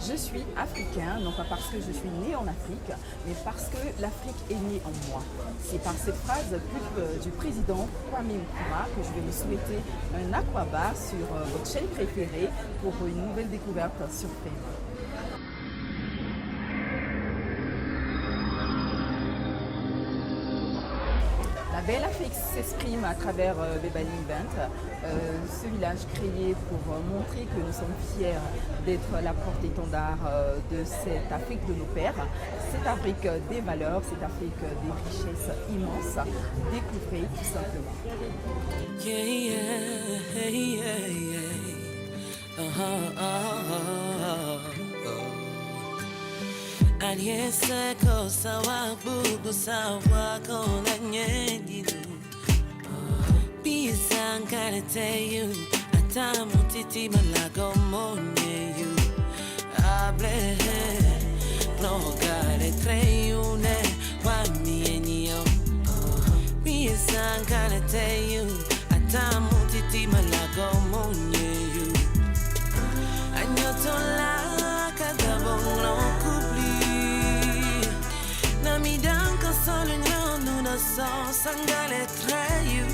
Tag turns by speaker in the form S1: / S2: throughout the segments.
S1: Je suis africain, non pas parce que je suis né en Afrique, mais parce que l'Afrique est née en moi. C'est par cette phrase du président Kwame Nkrumah que je vais vous souhaiter un aquabar sur votre chaîne préférée pour une nouvelle découverte sur Fame. La belle Afrique s'exprime à travers Bebali Event, ce village créé pour montrer que nous sommes fiers d'être la porte-étendard de cette Afrique de nos pères, cette Afrique des valeurs, cette Afrique des richesses immenses. Découvrez tout simplement.
S2: Yeah, yeah, yeah, yeah. Aliyeseko sawa bubu sawa kola nyendidu Bisa nkarete you Atamu titi malago monye you Able Plogare treyune Wami enyo Bisa nkarete you Atamu titi malago monye you Anyotola kadabong kubli Nami danka solo nyono na so sangale trayu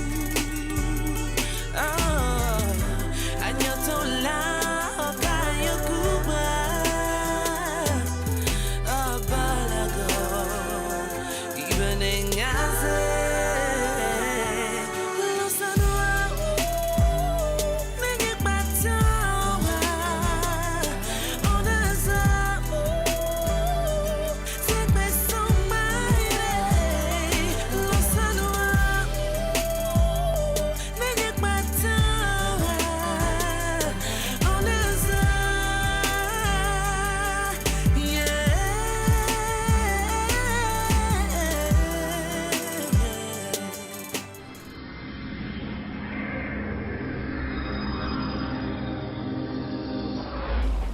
S2: Oh Anyotola okayo kuba Abalago Even ngaze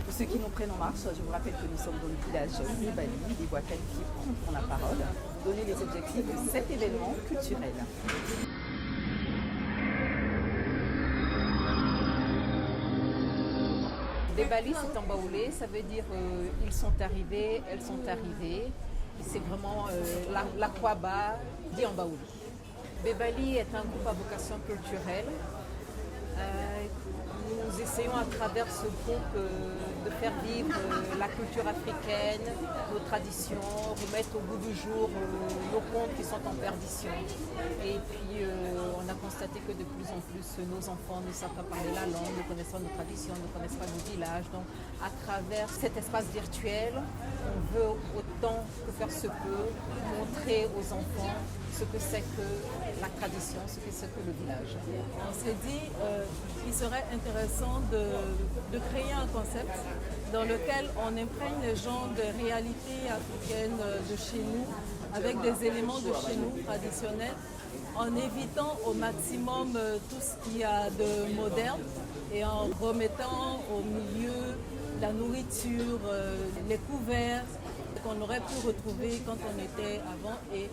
S1: Pour ceux qui nous prennent en marche, je vous rappelle que nous sommes dans le village Bebali, des voix qualifiées prendront la parole, donner les objectifs de cet événement culturel. Bebali, c'est en baoulé, ça veut dire ils sont arrivés, elles sont arrivées. C'est vraiment l'aquaba dit en baoulé. Bebali est un groupe à vocation culturelle. Nous essayons à travers ce groupe de faire vivre la culture africaine, nos traditions, remettre au goût du jour nos contes qui sont en perdition. Et puis on a constaté que de plus en plus nos enfants ne savent pas parler la langue, ne connaissent pas nos traditions, ne connaissent pas nos villages. Donc à travers cet espace virtuel, on veut autant que faire se peut montrer aux enfants ce que c'est que la tradition, ce que c'est que le village.
S3: On s'est dit qu'il serait intéressant de créer un concept dans lequel on imprègne les gens de réalités africaines de chez nous, avec des éléments de chez nous traditionnels, en évitant au maximum tout ce qu'il y a de moderne et en remettant au milieu la nourriture, les couverts qu'on aurait pu retrouver quand on était avant. Et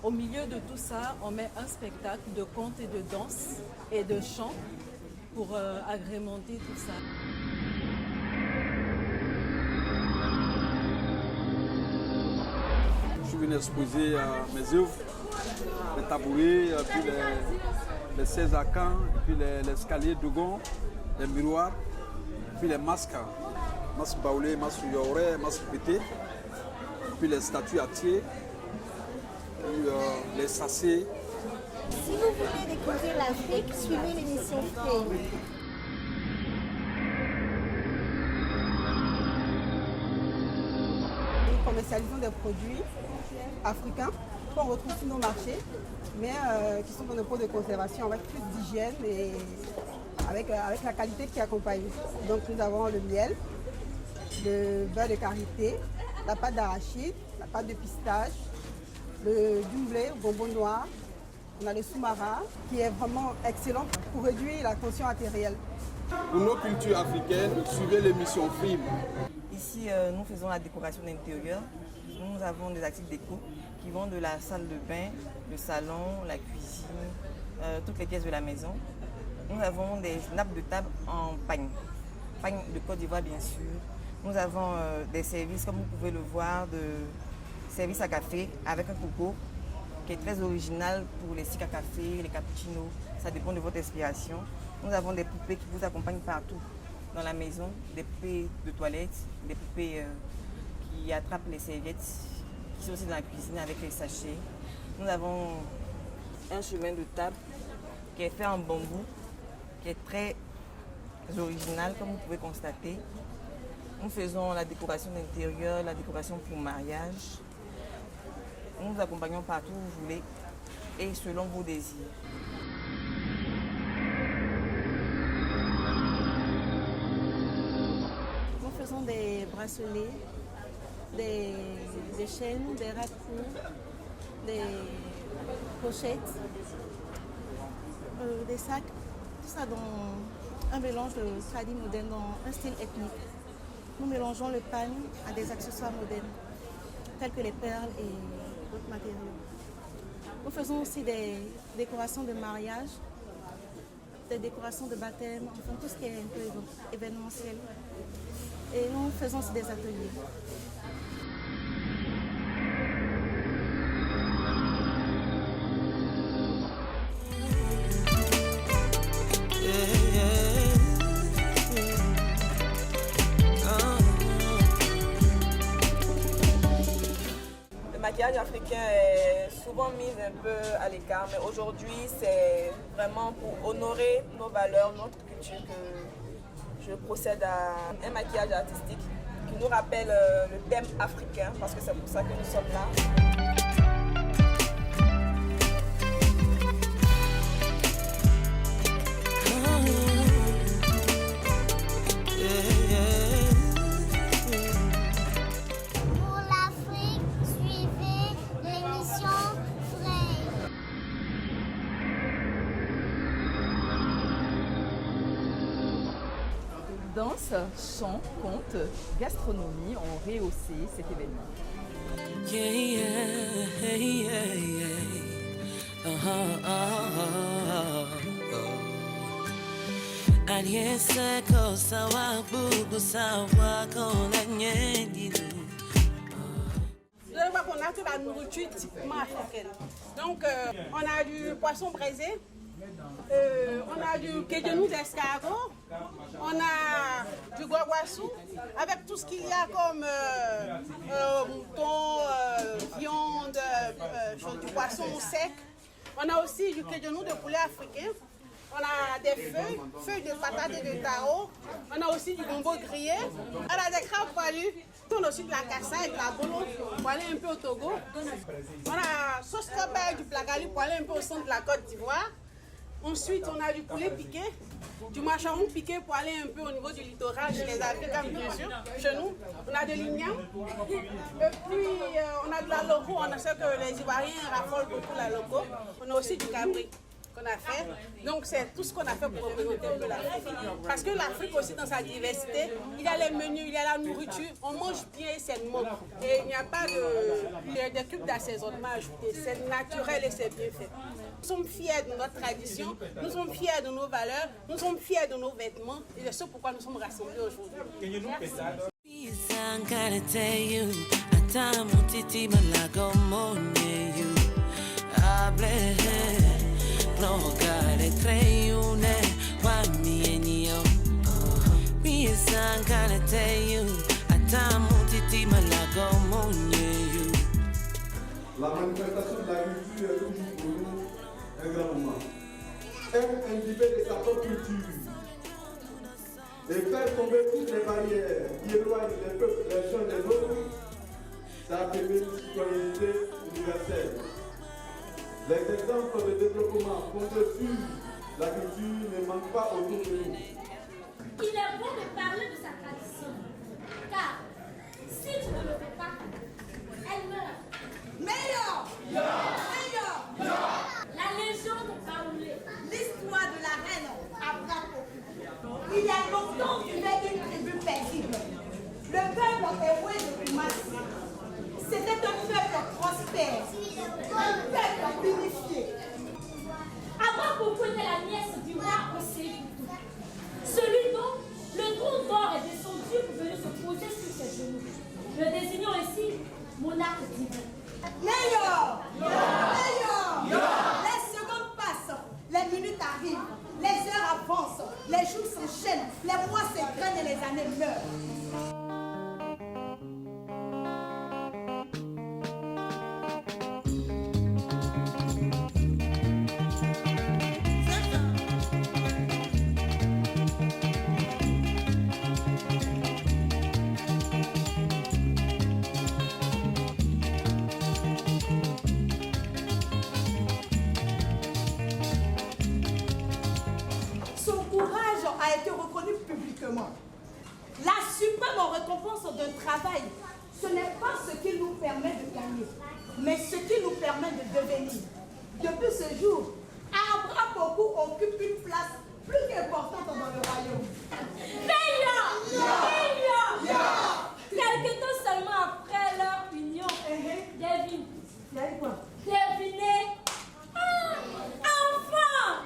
S3: au milieu de tout ça, on met un spectacle de contes et de danse et de chants pour agrémenter tout ça.
S4: Je suis venu exposer mes œuvres, les tabourets, puis les 16 acans, puis l'escalier Dogon, les miroirs, puis les masques, masques baoulés, masques yoré, masques pétés, puis les statues à thier, puis les sacés.
S5: Si vous voulez découvrir l'Afrique, suivez l'émission Fame.
S6: Nous commercialisons des produits africains qu'on retrouve sur nos marchés, mais qui sont dans des pots de conservation avec plus d'hygiène et avec la qualité qui accompagne. Donc nous avons le miel, le beurre de karité, la pâte d'arachide, la pâte de pistache, du blé, bonbon noir. On a le sous-marin qui est vraiment excellent pour réduire la tension artérielle.
S4: Pour nos cultures africaines, suivez l'émission Fame.
S7: Ici, nous faisons la décoration d'intérieur. Nous avons des articles déco qui vont de la salle de bain, le salon, la cuisine, toutes les pièces de la maison. Nous avons des nappes de table en pagne de Côte d'Ivoire bien sûr. Nous avons des services, comme vous pouvez le voir, de services à café avec un coco qui est très original pour les stics à café, les cappuccinos. Ça dépend de votre inspiration. Nous avons des poupées qui vous accompagnent partout dans la maison, des poupées de toilette, des poupées qui attrapent les serviettes, qui sont aussi dans la cuisine avec les sachets. Nous avons un chemin de table qui est fait en bambou, qui est très original, comme vous pouvez constater. Nous faisons la décoration d'intérieur, la décoration pour mariage. Nous vous accompagnons partout où vous voulez et selon vos désirs.
S8: Nous faisons des bracelets, des chaînes, des raccoons, des pochettes, des sacs, tout ça dans un mélange de tradi moderne, dans un style ethnique. Nous mélangeons le pan à des accessoires modernes, tels que les perles et d'autres matériaux. Nous faisons aussi des décorations de mariage, des décorations de baptême, enfin tout ce qui est un peu événementiel. Et nous faisons aussi des ateliers.
S7: Le maquillage africain est souvent mis un peu à l'écart, mais aujourd'hui c'est vraiment pour honorer nos valeurs, notre culture que je procède à un maquillage artistique qui nous rappelle le thème africain, parce que c'est pour ça que nous sommes là.
S5: Pour l'Afrique, suivez l'émission Frey.
S9: Danse, chant, conte, gastronomie ont rehaussé cet événement.
S2: Yeah, yeah, yeah, yeah. Alieseko sawa bubu sawa kolanye didu.
S6: Vous allez voir qu'on a toute la nourriture typiquement africaine. Donc, on a du poisson braisé, on a du quejenou d'escargot, on a du guaguassou, avec tout ce qu'il y a comme mouton, viande, du poisson sec. On a aussi du quejenou de poulet africain. On a des feuilles de patates et de taro. On a aussi du gombo grillé. On a des crabes poilus. On a aussi de la cassa et de la bolo pour aller un peu au Togo. On a sauce cobaye du plagali pour aller un peu au centre de la Côte d'Ivoire. Ensuite, on a du poulet piqué, du macharon piqué pour aller un peu au niveau du littoral chez les Africains, bien sûr. Chez nous, on a de l'igname. Et puis, on a de la loco. On sait que les Ivoiriens raffolent beaucoup la loco. On a aussi du cabri qu'on a fait. Donc c'est tout ce qu'on a fait pour représenter un peu l'Afrique. Parce que l'Afrique aussi dans sa diversité, il y a les menus, il y a la nourriture, on mange bien et sainement. Et il n'y a pas de trucs d'assaisonnement ajouté. C'est naturel et c'est bien fait. Nous sommes fiers de notre tradition, nous sommes fiers de nos valeurs, nous sommes fiers de nos vêtements et c'est ce pourquoi nous sommes rassemblés aujourd'hui.
S10: La manifestation de la culture est toujours pour nous un grand moment. Être imbibé de sa propre culture et faire tomber toutes les barrières qui éloignent les peuples les uns des autres, ça permet une citoyenneté universelle. Les exemples de développement fondés sur la culture ne manquent pas autour de nous.
S11: Il est bon de parler de sa tradition, car si tu ne le fais pas, elle meurt. Meilleur! Meilleur! La légende Baoulé.
S12: L'histoire de la reine Abraham. Il y a longtemps qu'il est une tribu paisible. Le peuple héros de Koumassi. C'était un peuple prospère, un peuple unifié.
S11: Avant Boubou était la nièce du roi Osei, celui dont le trône d'or est descendu pour venir se poser sur
S12: développement. La suprême récompense d'un travail, ce n'est pas ce qui nous permet de gagner, mais ce qui nous permet de devenir. Depuis ce jour, Abraham Poku occupe une place plus qu'importante dans le royaume.
S11: Quelque temps seulement après leur union, devinez, enfant.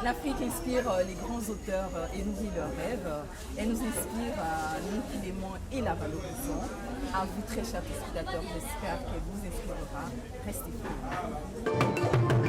S9: L'Afrique inspire les grands auteurs et nourrit leurs rêves. Elle nous inspire à nous qui l'aimons et la valorisons. À vous, très chers spectateurs, j'espère qu'elle vous inspirera. Restez fidèles.